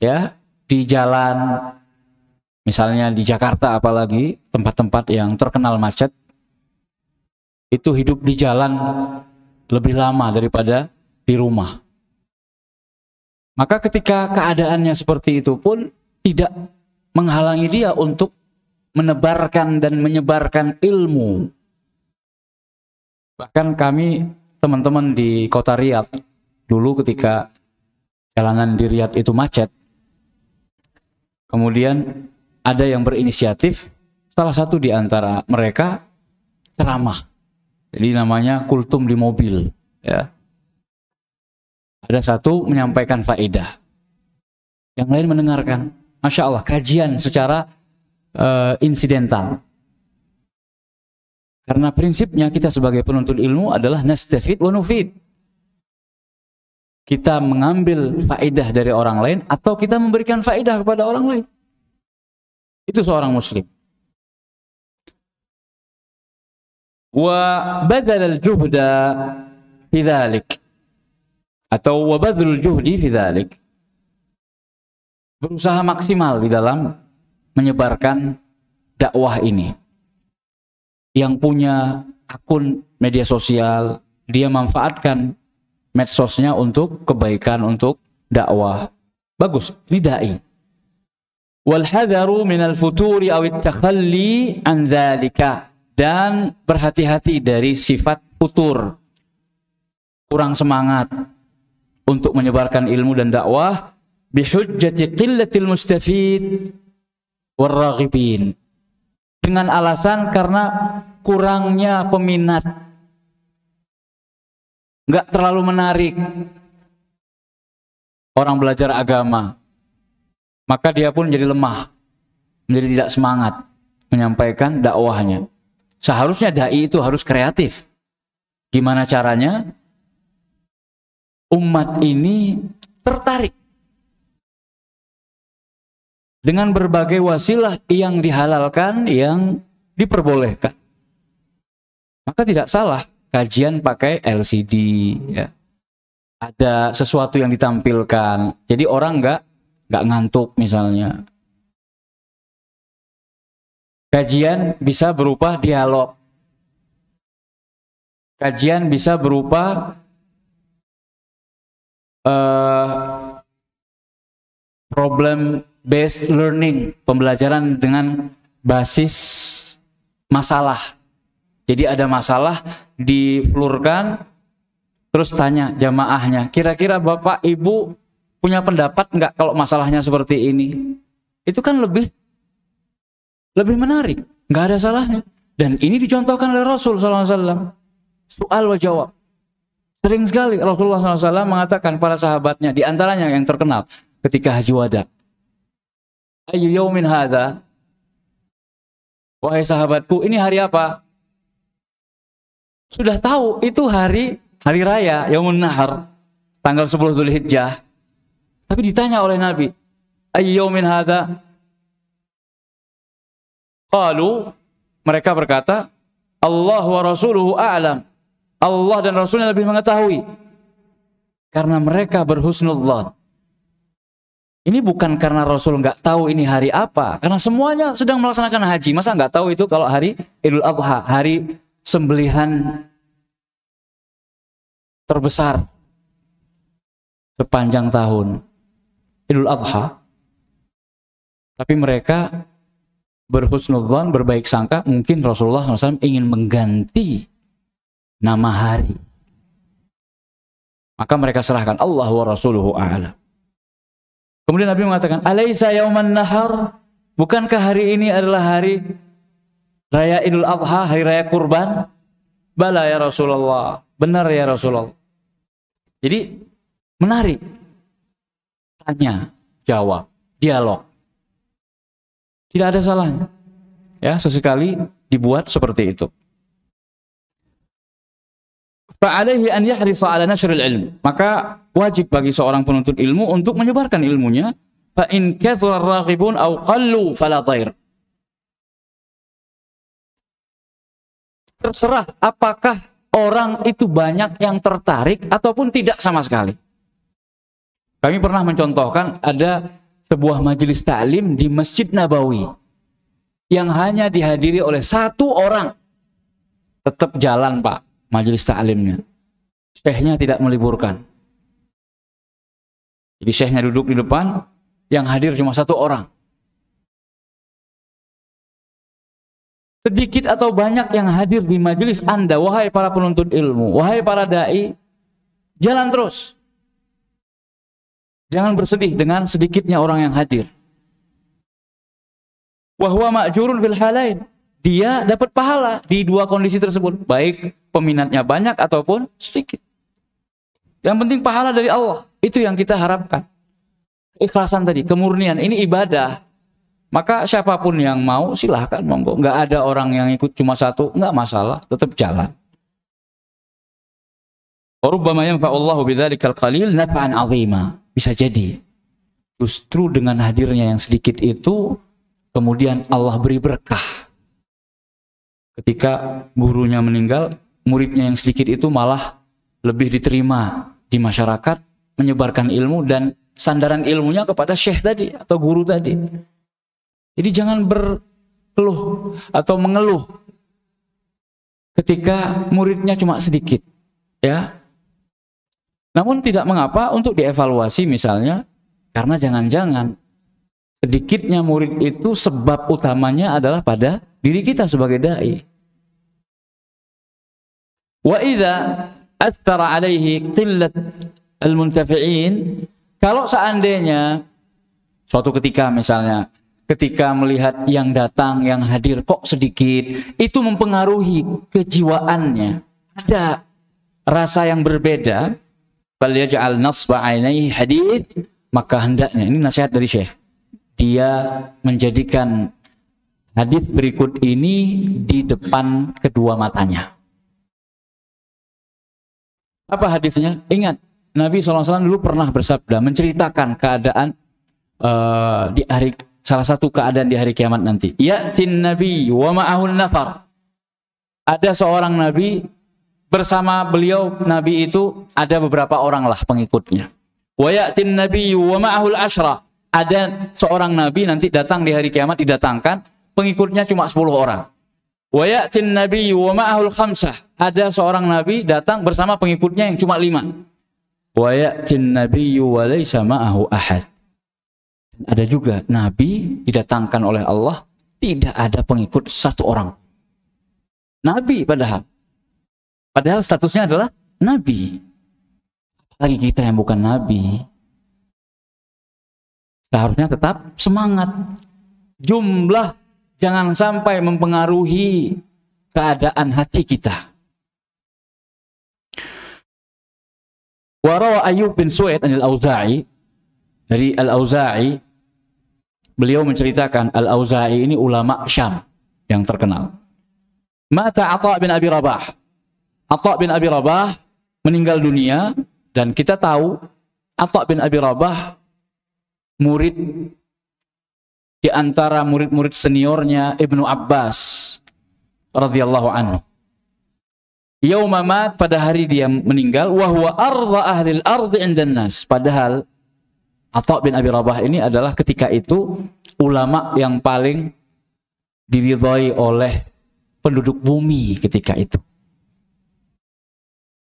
ya di jalan, misalnya di Jakarta apalagi, tempat-tempat yang terkenal macet, itu hidup di jalan lebih lama daripada di rumah. Maka ketika keadaannya seperti itu pun tidak menghalangi dia untuk menebarkan dan menyebarkan ilmu. Bahkan kami, teman-teman di kota Riyadh, dulu ketika jalanan di Riyadh itu macet, kemudian ada yang berinisiatif, salah satu di antara mereka ceramah. Jadi namanya kultum di mobil. Ya. Ada satu menyampaikan faedah, yang lain mendengarkan. Masya Allah, kajian secara insidental. Karena prinsipnya kita sebagai penuntut ilmu adalah nastafid wa nufid. Kita mengambil faedah dari orang lain atau kita memberikan faedah kepada orang lain. Itu seorang muslim. Wa badal al-juhda fi dzalik. Atau wa badlul juhdi fi dzalik. Berusaha maksimal di dalam menyebarkan dakwah ini. Yang punya akun media sosial, dia manfaatkan medsosnya untuk kebaikan, untuk dakwah. Bagus, ini dai. Wal hadaru minal futuri awit takhalli an dzalika, dan berhati-hati dari sifat futur, kurang semangat untuk menyebarkan ilmu dan dakwah bihujjati qillatil mustafid warraghibin, dengan alasan karena kurangnya peminat, nggak terlalu menarik orang belajar agama, maka dia pun jadi lemah, menjadi tidak semangat menyampaikan dakwahnya. Seharusnya dai itu harus kreatif. Gimana caranya umat ini tertarik dengan berbagai wasilah yang dihalalkan, yang diperbolehkan. Maka tidak salah kajian pakai LCD, ya. Ada sesuatu yang ditampilkan, jadi orang nggak ngantuk misalnya. Kajian bisa berupa dialog. Kajian bisa berupa problem based learning, pembelajaran dengan basis masalah. Jadi ada masalah, diflurkan, Terus tanya jamaahnya, kira-kira Bapak Ibu punya pendapat nggak kalau masalahnya seperti ini? Itu kan lebih menarik, nggak ada salahnya. Dan ini dicontohkan oleh Rasul SAW. Soal wa jawab. Sering sekali Rasulullah SAW mengatakan para sahabatnya, di antaranya yang terkenal ketika Haji Wada. Ayyu yaumin hadha? Wahai sahabatku, ini hari apa? Sudah tahu itu hari raya Yaumun Nahar, tanggal 10 Dzulhijjah. Tapi ditanya oleh Nabi, ayyu yaumin hadha? Qalu, mereka berkata, Allah wa rasuluhu a'lam. Allah dan Rasulnya lebih mengetahui. Karena mereka berhusnudzan. Ini bukan karena Rasul nggak tahu ini hari apa. Karena semuanya sedang melaksanakan haji. Masa nggak tahu itu kalau hari Idul Adha, hari sembelihan terbesar sepanjang tahun, Idul Adha. Tapi mereka berhusnudzan, berbaik sangka, mungkin Rasulullah SAW ingin mengganti nama hari. Maka mereka serahkan, Allah wa rasuluhu a'lam. Kemudian Nabi mengatakan, Alaysa yauman nahar? Bukankah hari ini adalah hari raya Idul Adha, hari raya kurban? Bala ya Rasulullah. Benar ya Rasulullah. Jadi menarik. Tanya, jawab, dialog. Tidak ada salahnya. Ya, sesekali dibuat seperti itu. Fa'alaihi an yahrisa 'ala nashril ilm. Maka wajib bagi seorang penuntut ilmu untuk menyebarkan ilmunya. Fa in kathura ar-raghibun aw qallu fala dhair. Terserah apakah orang itu banyak yang tertarik ataupun tidak sama sekali. Kami pernah mencontohkan ada sebuah majelis ta'lim di Masjid Nabawi yang hanya dihadiri oleh satu orang. Tetap jalan Pak majelis ta'limnya. Syekhnya tidak meliburkan. Jadi syekhnya duduk di depan, yang hadir cuma satu orang. Sedikit atau banyak yang hadir di majelis Anda, wahai para penuntut ilmu, wahai para da'i, jalan terus. Jangan bersedih dengan sedikitnya orang yang hadir. Wa huwa ma'jurun fil halain. Dia dapat pahala di dua kondisi tersebut, baik peminatnya banyak ataupun sedikit. Yang penting pahala dari Allah. Itu yang kita harapkan. Ikhlasan tadi, kemurnian, ini ibadah. Maka siapapun yang mau silahkan monggo. Nggak ada orang yang ikut cuma satu, nggak masalah, tetap jalan. Warubbama yanfa'ullahu bidzalikal qalil naf'an 'azima. Bisa jadi justru dengan hadirnya yang sedikit itu kemudian Allah beri berkah. Ketika gurunya meninggal, muridnya yang sedikit itu malah lebih diterima di masyarakat, menyebarkan ilmu dan sandaran ilmunya kepada syekh tadi atau guru tadi. Jadi jangan berkeluh atau mengeluh ketika muridnya cuma sedikit, ya. Namun tidak mengapa untuk dievaluasi misalnya, karena jangan-jangan sedikitnya murid itu sebab utamanya adalah pada diri kita sebagai dai. Wa idza athara alaihi qillat al-muntafi'in, kalau seandainya suatu ketika misalnya ketika melihat yang datang, yang hadir kok sedikit, itu mempengaruhi kejiwaannya. Ada rasa yang berbeda. Fal yaj'al nasba 'ainaihi hadid, maka hendaknya, ini nasihat dari Syekh, dia menjadikan hadis berikut ini di depan kedua matanya. Apa hadisnya? Ingat, Nabi SAW dulu pernah bersabda, menceritakan keadaan di hari, salah satu keadaan di hari kiamat nanti. Ya'tin nabi wa ma'ahun nafar. Ada seorang nabi, bersama beliau nabi itu ada beberapa orang lah pengikutnya. Wa ya'tin nabi wa ma'ahul ashra. Ada seorang nabi nanti datang di hari kiamat, didatangkan, pengikutnya cuma 10 orang. Wa ya'tin nabi wa ma'ahul khamsah. Ada seorang nabi datang bersama pengikutnya yang cuma 5. Wa ya'tin nabi wa laysa ma'ahu ahad. Ada juga nabi didatangkan oleh Allah, tidak ada pengikut satu orang. Nabi padahal statusnya adalah nabi. apalagi kita yang bukan nabi, seharusnya tetap semangat. Jumlah jangan sampai mempengaruhi keadaan hati kita. Wa rawa Ayyub bin Su'aid al-Auza'i, dari Al-Auza'i, beliau menceritakan, Al-Auza'i ini ulama Syam yang terkenal. Mata Atha bin Abi Rabah. Atha bin Abi Rabah meninggal dunia, dan kita tahu Atha bin Abi Rabah murid di antara murid-murid seniornya Ibnu Abbas radhiyallahu anhu. Yauma mat, pada hari dia meninggal, wa huwa arda ahlil ardi indan nas. Padahal Atha bin Abi Rabah ini adalah ketika itu ulama yang paling diridhai oleh penduduk bumi ketika itu.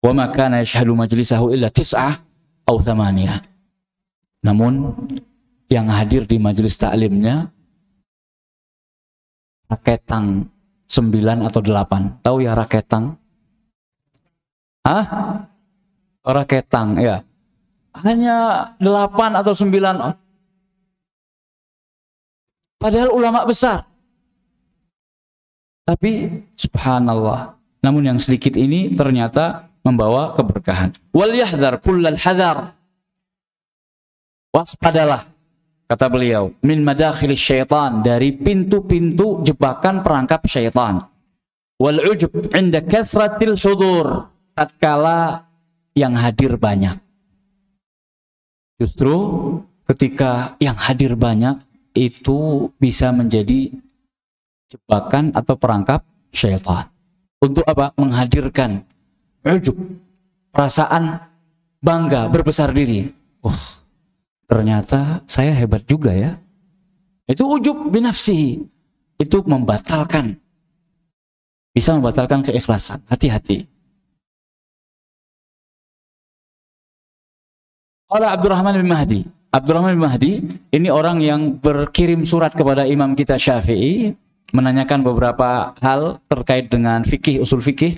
Wa ma kana yashhadu majlisahu illa 9 atau 8. Namun yang hadir di majelis taklimnya raketang 9 atau 8. Tahu ya raketang? Hah? Raketang, ya. Hanya 8 atau 9. Padahal ulama besar. Tapi subhanallah, namun yang sedikit ini ternyata membawa keberkahan. Wal yahdhar kullal hadar. Waspadalah, kata beliau, min madakhilis syaitan, dari pintu-pintu jebakan perangkap syaitan. Wal ujub inda kathratil hudur, tatkala yang hadir banyak. Justru ketika yang hadir banyak itu bisa menjadi jebakan atau perangkap syaitan. Untuk apa? Menghadirkan ujub, perasaan bangga, berbesar diri. Ternyata saya hebat juga ya. Itu ujub binafsihi. Itu membatalkan, bisa membatalkan keikhlasan. Hati-hati. Qala Abdurrahman bin Mahdi. Abdurrahman bin Mahdi ini orang yang berkirim surat kepada Imam kita Syafi'i, menanyakan beberapa hal terkait dengan fikih, usul fikih.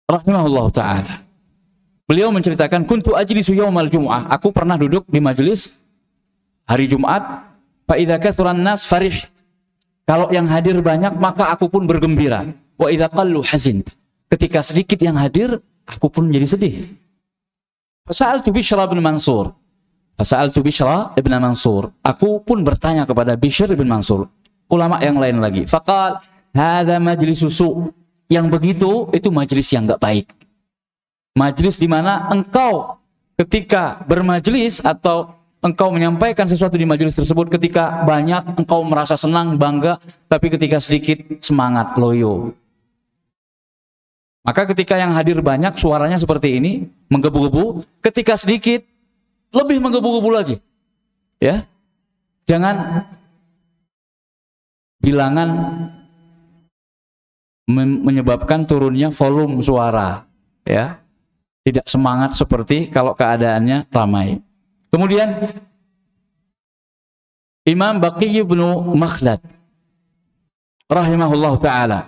Rahimahullah ta'ala. Beliau menceritakan, kuntu ajlisu yaumal jum'ah. Aku pernah duduk di majelis hari Jumat. Fa idza kathuran nas farih. Kalau yang hadir banyak, maka aku pun bergembira. Wa idza qallu hazint. Ketika sedikit yang hadir, aku pun menjadi sedih. Fasa'altu Bishr bin Mansur. Fasa'altu Bishr bin Mansur. Aku pun bertanya kepada Bishr bin Mansur, ulama yang lain lagi. Faqal, hadza majlisu su'. Yang begitu itu majelis yang enggak baik. Majelis di mana engkau ketika bermajelis atau engkau menyampaikan sesuatu di majelis tersebut, ketika banyak engkau merasa senang, bangga, tapi ketika sedikit semangat, loyo. Maka ketika yang hadir banyak suaranya seperti ini, menggebu-gebu, ketika sedikit lebih menggebu-gebu lagi. Ya. Jangan bilangan menyebabkan turunnya volume suara, ya. Tidak semangat seperti kalau keadaannya ramai. Kemudian Imam Baqi bin Makhlad rahimahullah ta'ala,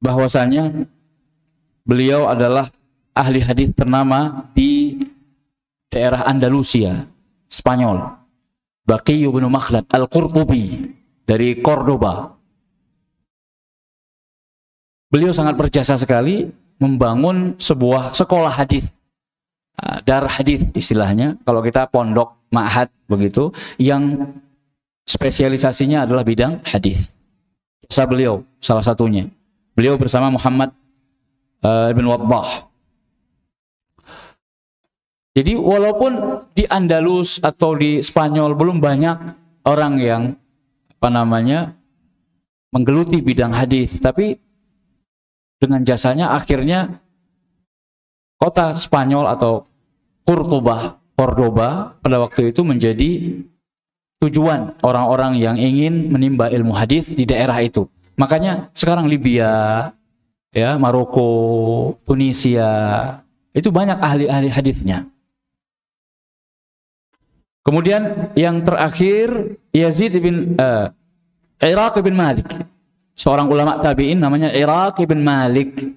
bahwasanya beliau adalah ahli hadis ternama di daerah Andalusia, Spanyol. Baqi bin Makhlad Al-Qurtubi dari Cordoba. Beliau sangat berjasa sekali membangun sebuah sekolah hadis, dar hadis istilahnya. Kalau kita pondok ma'had begitu, yang spesialisasinya adalah bidang hadis. Jasa beliau salah satunya. Beliau bersama Muhammad ibn Wabbah. Jadi walaupun di Andalus atau di Spanyol belum banyak orang yang menggeluti bidang hadis, tapi dengan jasanya akhirnya kota Spanyol atau Cordoba pada waktu itu menjadi tujuan orang-orang yang ingin menimba ilmu hadis di daerah itu. Makanya sekarang Libya, ya, Maroko, Tunisia, itu banyak ahli-ahli hadisnya. Kemudian yang terakhir Yazid bin Iraq bin Malik. Seorang ulama tabi'in namanya Iraq bin Malik,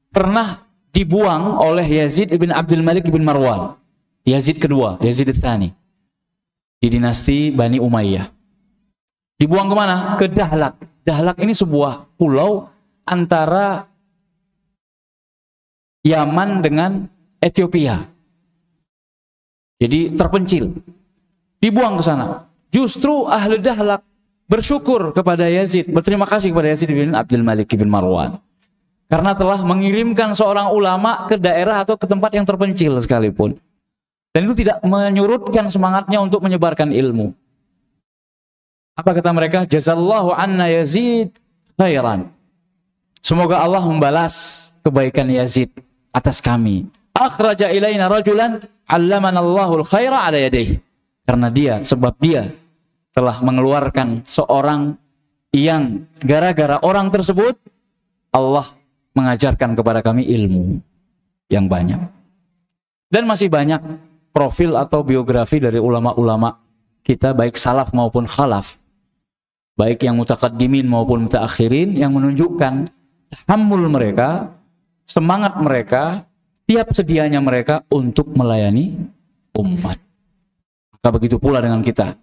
pernah dibuang oleh Yazid ibn Abdul Malik ibn Marwan. Yazid kedua, Yazid Tsani. Di dinasti Bani Umayyah. Dibuang kemana? Ke Dahlak. Dahlak ini sebuah pulau antara Yaman dengan Ethiopia. Jadi terpencil. Dibuang ke sana. Justru ahli Dahlak bersyukur kepada Yazid, berterima kasih kepada Yazid bin Abdul Malik bin Marwan. Karena telah mengirimkan seorang ulama ke daerah atau ke tempat yang terpencil sekalipun. Dan itu tidak menyurutkan semangatnya untuk menyebarkan ilmu. Apa kata mereka? Jazallahu anna Yazid khairan. Semoga Allah membalas kebaikan Yazid atas kami. Akhraja ilaina rajulan 'allamana Allahul khaira 'ala yadayhi. Karena sebab dia telah mengeluarkan seorang yang gara-gara orang tersebut Allah mengajarkan kepada kami ilmu yang banyak. Dan masih banyak profil atau biografi dari ulama-ulama kita, baik salaf maupun khalaf, baik yang mutaqaddimin maupun mutaakhirin, yang menunjukkan tahammul mereka, semangat mereka, tiap sedianya mereka untuk melayani umat. Maka begitu pula dengan kita.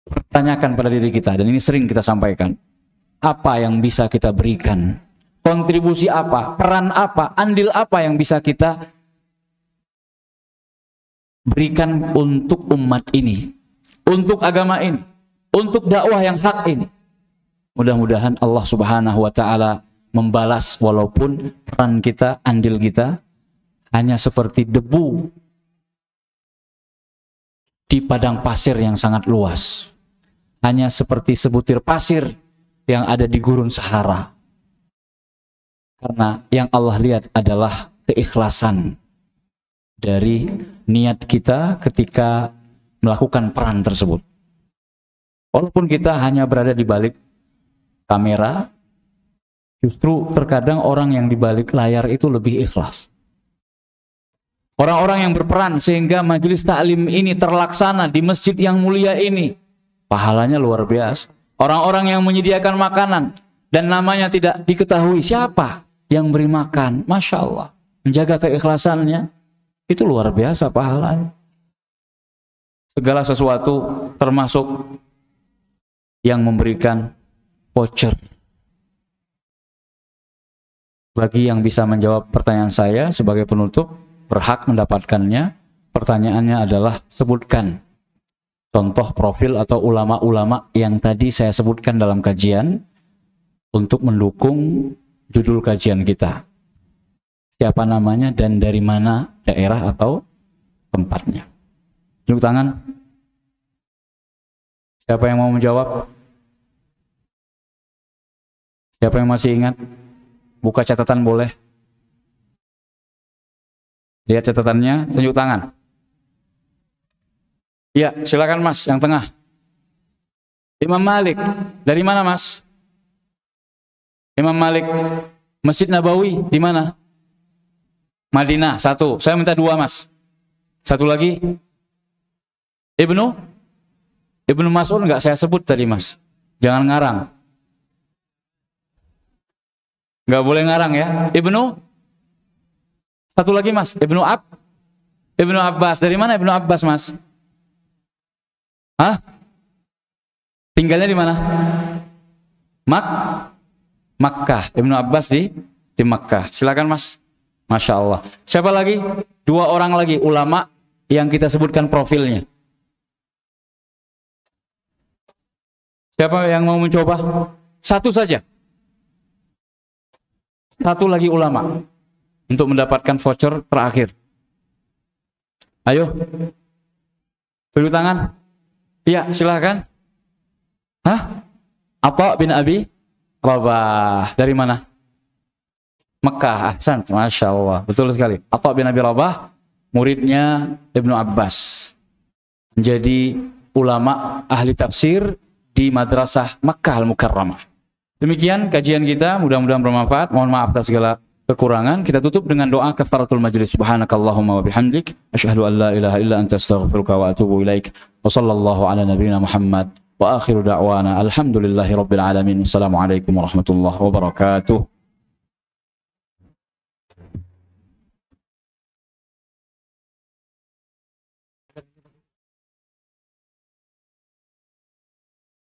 Pertanyakan pada diri kita, dan ini sering kita sampaikan, apa yang bisa kita berikan? Kontribusi apa? Peran apa? Andil apa yang bisa kita berikan untuk umat ini, untuk agama ini, untuk dakwah yang hak ini? Mudah-mudahan Allah Subhanahu wa Ta'ala membalas, walaupun peran kita, andil kita hanya seperti debu di padang pasir yang sangat luas, hanya seperti sebutir pasir yang ada di gurun Sahara. Karena yang Allah lihat adalah keikhlasan dari niat kita ketika melakukan peran tersebut. Walaupun kita hanya berada di balik kamera, justru terkadang orang yang di balik layar itu lebih ikhlas. Orang-orang yang berperan sehingga majelis taklim ini terlaksana di masjid yang mulia ini, pahalanya luar biasa. Orang-orang yang menyediakan makanan dan namanya tidak diketahui siapa yang beri makan, Masya Allah, menjaga keikhlasannya, itu luar biasa pahalanya. Segala sesuatu termasuk yang memberikan voucher. Bagi yang bisa menjawab pertanyaan saya sebagai penutup, berhak mendapatkannya. Pertanyaannya adalah, sebutkan contoh profil atau ulama-ulama yang tadi saya sebutkan dalam kajian untuk mendukung judul kajian kita. Siapa namanya dan dari mana daerah atau tempatnya? Tunjuk tangan. Siapa yang mau menjawab? Siapa yang masih ingat? Buka catatan boleh. Lihat catatannya, tunjuk tangan. Ya, silakan Mas, yang tengah. Imam Malik. Dari mana Mas? Imam Malik, Masjid Nabawi, di mana? Madinah, satu. Saya minta dua Mas. Satu lagi. Ibnu Mas'ud enggak saya sebut tadi Mas. Jangan ngarang. Enggak boleh ngarang ya. Satu lagi Mas, Ibnu Abbas. Dari mana Ibnu Abbas Mas? Hah? Tinggalnya di mana? Makkah. Ibnu Abbas di Makkah. Silakan Mas. Masya Allah. Siapa lagi? Dua orang lagi ulama yang kita sebutkan profilnya. Siapa yang mau mencoba? Satu saja. Satu lagi ulama untuk mendapatkan voucher terakhir. Ayo. Tunjuk tangan. Iya, silakan. Hah? Atha bin Abi Rabah. Dari mana? Mekah. Ahsan. Masya Allah. Betul sekali. Atha bin Abi Rabah, muridnya Ibnu Abbas. Menjadi ulama ahli tafsir di Madrasah Makkah Al-Mukarramah. Demikian kajian kita, mudah-mudahan bermanfaat. Mohon maaf atas segala kekurangan. Kita tutup dengan doa kafaratul majlis. Subhanakallahumma wa bihamdik, asyhadu an la ilaha illa anta astaghfiruka wa atubu ilaik. Wa sallallahu ala nabiyyina Muhammad wa akhiru da'wana alhamdulillahi rabbil alamin. Assalamualaikum warahmatullahi wabarakatuh.